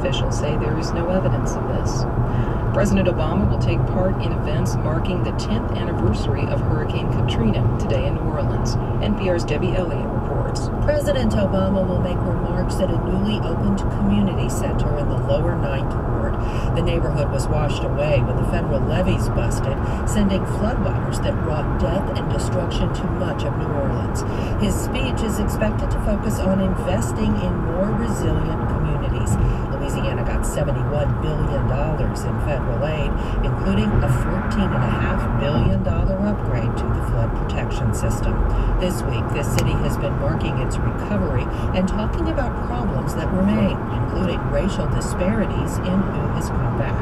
officials say there is no evidence of this. President Obama will take part in events marking the 10th anniversary of Hurricane Katrina today in New Orleans. NPR's Debbie Elliott reports. President Obama will make remarks at a newly opened community center in the lower Ninth Ward. The neighborhood was washed away when the federal levees busted, sending floodwaters that wrought death and destruction to much of New Orleans. His speech is expected to focus on investing in more resilient communities. Louisiana got $71 billion in federal aid, including a $14.5 billion upgrade to the flood protection system. This week, the city has been marking its recovery and talking about problems that remain, including racial disparities in who has come back.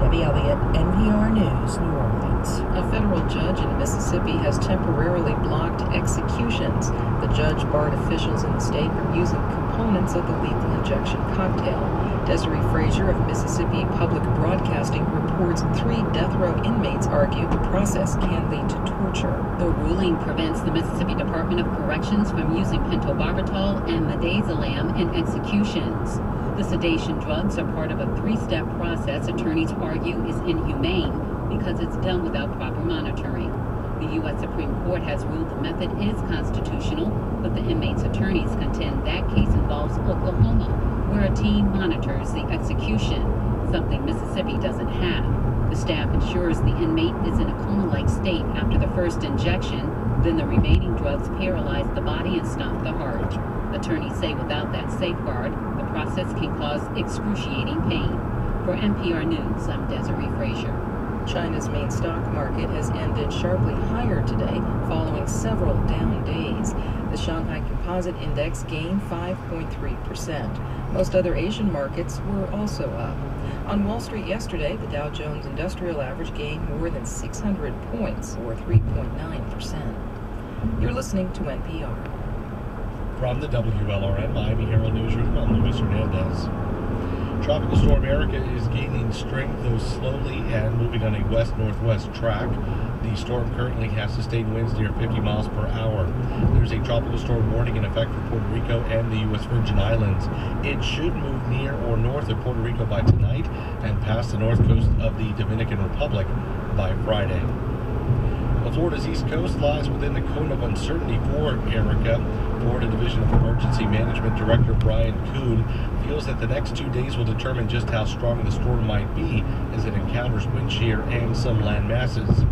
Debbie Elliott, NPR News, New Orleans. A federal judge in Mississippi has temporarily blocked executions. The judge barred officials in the state from using components of the lethal injection cocktail. Desiree Frazier of Mississippi Public Broadcasting reports 3 death row inmates argue the process can lead to torture. The ruling prevents the Mississippi Department of Corrections from using pentobarbital and midazolam in executions. The sedation drugs are part of a 3-step process attorneys argue is inhumane because it's done without proper monitoring. The U.S. Supreme Court has ruled the method is constitutional, but the inmates' attorneys contend that case involves Oklahoma, where a team monitors the execution, something Mississippi doesn't have. The staff ensures the inmate is in a coma-like state after the first injection, then the remaining drugs paralyze the body and stop the heart. Attorneys say without that safeguard, the process can cause excruciating pain. For NPR News, I'm Desiree Frazier. China's main stock market has ended sharply higher today, following several down days. The Shanghai Composite Index gained 5.3%. Most other Asian markets were also up. On Wall Street yesterday, the Dow Jones Industrial Average gained more than 600 points, or 3.9%. You're listening to NPR. From the WLRN Miami Herald Newsroom, I'm Luis Hernandez. Tropical storm Erica is gaining strength, though slowly, and moving on a west-northwest track. The storm currently has sustained winds near 50 miles per hour. There's a tropical storm warning in effect for Puerto Rico and the U.S. Virgin Islands. It should move near or north of Puerto Rico by tonight and past the north coast of the Dominican Republic by Friday. Florida's east coast lies within the cone of uncertainty for Erica. Florida Division of Emergency Management Director Brian Kuhn feels that the next 2 days will determine just how strong the storm might be as it encounters wind shear and some land masses.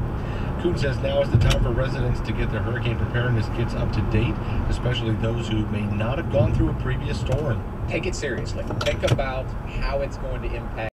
Kuhn says now is the time for residents to get their hurricane preparedness kits up to date, especially those who may not have gone through a previous storm. Take it seriously. Think about how it's going to impact